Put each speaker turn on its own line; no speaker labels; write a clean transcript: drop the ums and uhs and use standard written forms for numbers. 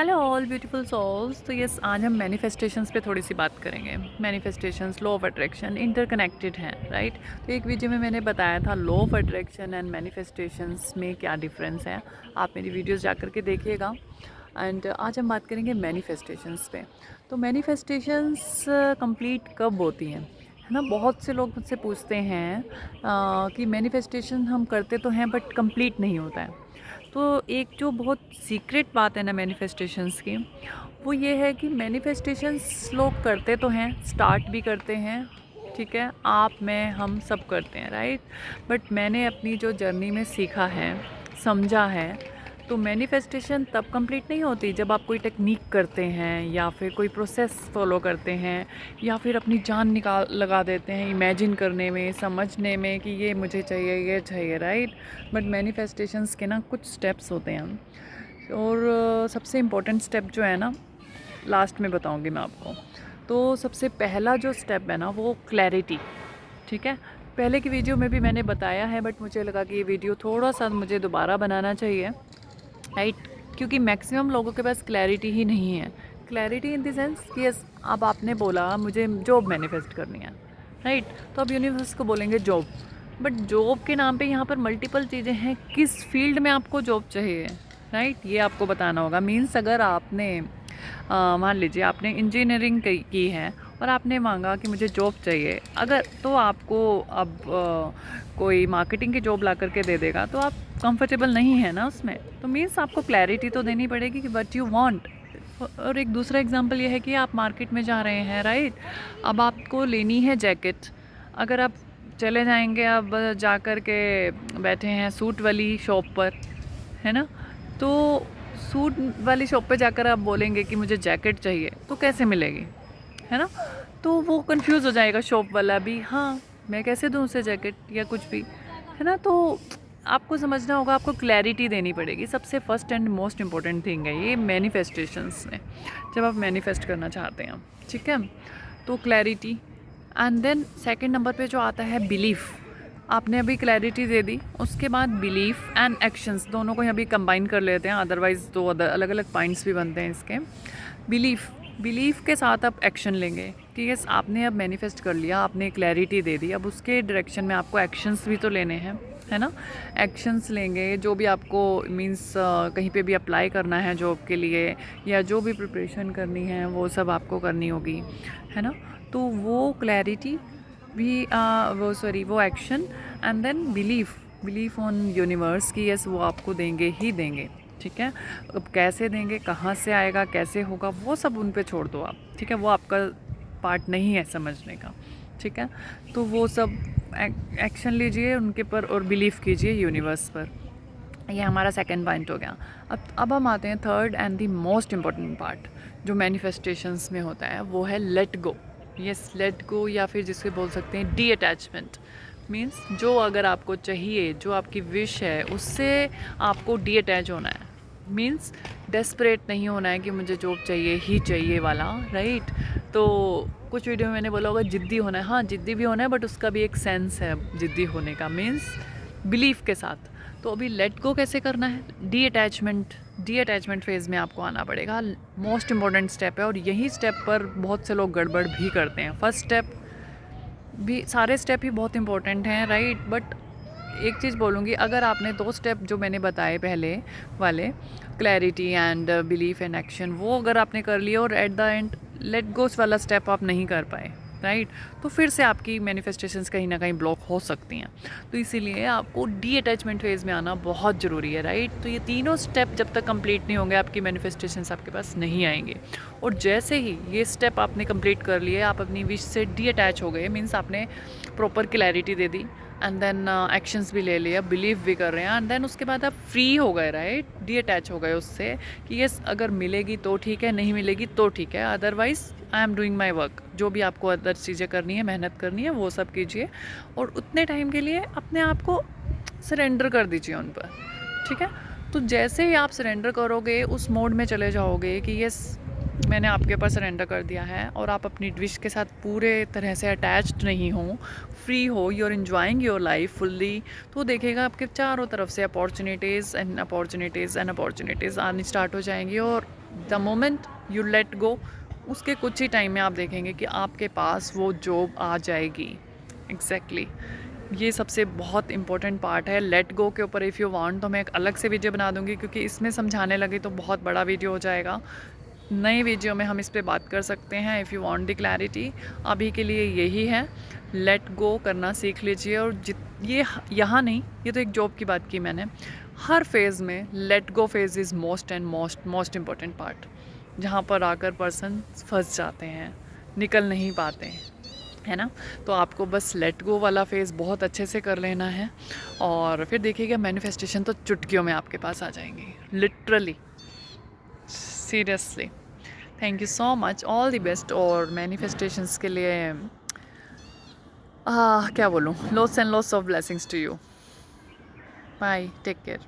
Hello all beautiful souls. तो yes, आज हम मैनिफेस्टेशंस पे थोड़ी सी बात करेंगे। Manifestations, law of attraction interconnected हैं, राइट। तो एक वीडियो में मैंने बताया था law of attraction and manifestations में क्या डिफरेंस है। आप मेरी वीडियोस जा करके देखिएगा। एंड आज हम बात करेंगे मैनिफेस्टेशंस पे। तो मैनिफेस्टेशंस कंप्लीट कब होती हैं, है ना। बहुत से लोग मुझसे पूछते हैं कि मैनिफेस्टेशन हम करते तो हैं बट कंप्लीट नहीं होता है। तो एक जो बहुत सीक्रेट बात है ना मैनिफेस्टेशंस की, वो ये है कि मैनिफेस्टेशंस लोग करते तो हैं, स्टार्ट भी करते हैं, ठीक है, आप मैं हम सब करते हैं, राइट। बट मैंने अपनी जो जर्नी में सीखा है, समझा है, तो मैनिफेस्टेशन तब कंप्लीट नहीं होती जब आप कोई टेक्निक करते हैं या फिर कोई प्रोसेस फॉलो करते हैं या फिर अपनी जान निकाल लगा देते हैं इमेजिन करने में, समझने में कि ये मुझे चाहिए, ये चाहिए, राइट। बट मैनिफेस्टेशंस के ना कुछ स्टेप्स होते हैं, और सबसे इम्पोर्टेंट स्टेप जो है ना, लास्ट में बताऊंगी मैं आपको। तो सबसे पहला जो स्टेप है ना, वो क्लैरिटी, ठीक है। पहले की वीडियो में भी मैंने बताया है, बट मुझे लगा कि ये वीडियो थोड़ा सा मुझे दोबारा बनाना चाहिए, राइट। क्योंकि मैक्सिमम लोगों के पास क्लैरिटी ही नहीं है। क्लैरिटी इन द सेंस कि यस, अब आपने बोला मुझे जॉब मैनिफेस्ट करनी है, राइट। तो अब यूनिवर्स को बोलेंगे जॉब, बट जॉब के नाम पे यहाँ पर मल्टीपल चीज़ें हैं। किस फील्ड में आपको जॉब चाहिए, राइट, ये आपको बताना होगा। मीन्स अगर आपने मान लीजिए आपने इंजीनियरिंग की है और आपने मांगा कि मुझे जॉब चाहिए, अगर तो आपको अब कोई मार्केटिंग की जॉब ला करके दे देगा तो आप कंफर्टेबल नहीं है ना उसमें। तो मीन्स आपको क्लैरिटी तो देनी पड़ेगी कि व्हाट यू वांट। और एक दूसरा एग्जांपल ये है कि आप मार्केट में जा रहे हैं, राइट। अब आपको लेनी है जैकेट। अगर आप चले जाएंगे, अब जा कर के बैठे हैं सूट वाली शॉप पर, है ना, तो सूट वाली शॉप पे जाकर आप बोलेंगे कि मुझे जैकेट चाहिए, तो कैसे मिलेगी, है ना। तो वो कंफ्यूज हो जाएगा शॉप वाला भी, हाँ मैं कैसे दूँ उसे जैकेट या कुछ भी, है ना। तो आपको समझना होगा, आपको क्लैरिटी देनी पड़ेगी। सबसे first and most important thing है ये मैनिफेस्टेशंस में, जब आप मैनिफेस्ट करना चाहते हैं, ठीक है। तो clarity, and then second number पे जो आता है बिलीफ। आपने अभी क्लैरिटी दे दी, उसके बाद बिलीफ एंड एक्शंस दोनों को अभी कंबाइन कर लेते हैं, अदरवाइज दो अलग अलग पॉइंट्स भी बनते हैं इसके। बिलीफ के साथ आप एक्शन लेंगे कि यस, आपने अब मैनिफेस्ट कर लिया, आपने क्लैरिटी दे दी, अब उसके डायरेक्शन में आपको एक्शंस भी तो लेने हैं, है ना। एक्शंस लेंगे, जो भी आपको मींस कहीं पे भी अप्लाई करना है जॉब के लिए या जो भी प्रिपरेशन करनी है वो सब आपको करनी होगी, है ना। तो वो क्लैरिटी भी वो action, and then belief on universe की यस वो आपको देंगे ही देंगे, ठीक है। अब कैसे देंगे, कहाँ से आएगा, कैसे होगा, वो सब उन पे छोड़ दो आप, ठीक है। वो आपका पार्ट नहीं है समझने का, ठीक है। तो वो सब एक्शन लीजिए उनके पर और बिलीव कीजिए यूनिवर्स पर। ये हमारा सेकंड पॉइंट हो गया। अब हम आते हैं third and the most important part जो मैनिफेस्टेशंस में होता है, वो है let go. Yes, let go, या फिर जिसके बोल सकते हैं डी अटैचमेंट। मीन्स जो अगर आपको चाहिए, जो आपकी विश है, उससे आपको डी अटैच होना है। मीन्स डेस्परेट नहीं होना है कि मुझे जॉब चाहिए ही चाहिए वाला, राइट। तो कुछ वीडियो में मैंने बोला होगा जिद्दी होना है, हाँ जिद्दी भी होना है, बट उसका भी एक सेंस है जिद्दी होने का, मीन्स बिलीफ के साथ। तो अभी लेट गो कैसे करना है, डी अटैचमेंट फेज़ में आपको आना पड़ेगा। मोस्ट इम्पॉर्टेंट स्टेप है, और यही स्टेप पर बहुत से लोग गड़बड़ भी करते हैं। फर्स्ट स्टेप भी, सारे स्टेप ही बहुत इंपॉर्टेंट हैं, राइट। बट एक चीज़ बोलूँगी, अगर आपने दो स्टेप जो मैंने बताए पहले वाले, clarity and belief and action, वो अगर आपने कर लिया और एट द एंड लेट गोस वाला स्टेप आप नहीं कर पाए, राइट, तो फिर से आपकी मैनिफेस्टेशंस कहीं ना कहीं ब्लॉक हो सकती हैं। तो इसीलिए आपको डी अटैचमेंट फेज़ में आना बहुत ज़रूरी है, राइट। तो ये तीनों स्टेप जब तक कंप्लीट नहीं होंगे, आपकी मैनिफेस्टेशंस आपके पास नहीं आएंगे। और जैसे ही ये स्टेप आपने कंप्लीट कर लिए, आप अपनी विश से डी अटैच हो गए, मीन्स आपने प्रॉपर क्लैरिटी दे दी, एंड देन एक्शंस भी ले लिया, बिलीव भी कर रहे हैं, एंड देन उसके बाद आप फ्री हो गए, राइट, डी अटैच हो गए उससे कि यस, अगर मिलेगी तो ठीक है, नहीं मिलेगी तो ठीक है, otherwise I am doing my work. जो भी आपको अदर चीज़ें करनी है, मेहनत करनी है, वो सब कीजिए, और उतने टाइम के लिए अपने आप को सरेंडर कर दीजिए उन पर, ठीक है। तो जैसे ही आप सरेंडर करोगे, उस मोड में चले जाओगे कि यस, मैंने आपके ऊपर सरेंडर कर दिया है, और आप अपनी विश के साथ पूरे तरह से अटैच्ड नहीं हो, फ्री हो, you are enjoying your life fully, तो देखिएगा आपके चारों तरफ से opportunities and opportunities and opportunities आनी स्टार्ट हो जाएंगी, और the moment you let go, उसके कुछ ही टाइम में आप देखेंगे कि आपके पास वो जॉब आ जाएगी। एग्जैक्टली ये सबसे बहुत इंपॉर्टेंट पार्ट है लेट गो के ऊपर। इफ़ यू वांट तो मैं एक अलग से वीडियो बना दूंगी, क्योंकि इसमें समझाने लगे तो बहुत बड़ा वीडियो हो जाएगा। नए वीडियो में हम इस पर बात कर सकते हैं if you want the clarity. अभी के लिए यही है, लेट गो करना सीख लीजिए। और ये यहाँ नहीं, ये तो एक जॉब की बात की मैंने, हर फेज़ में let go phase is most and most important part, जहाँ पर आकर पर्सन फंस जाते हैं, निकल नहीं पाते हैं, है ना। तो आपको बस लेट गो वाला फेज़ बहुत अच्छे से कर लेना है, और फिर देखिएगा मैनिफेस्टेशन तो चुटकियों में आपके पास आ जाएंगी, literally, seriously. Thank you so much, all the best. और मैनिफेस्टेशंस के लिए क्या बोलूँ, lots and lots of blessings to you. Bye, take care.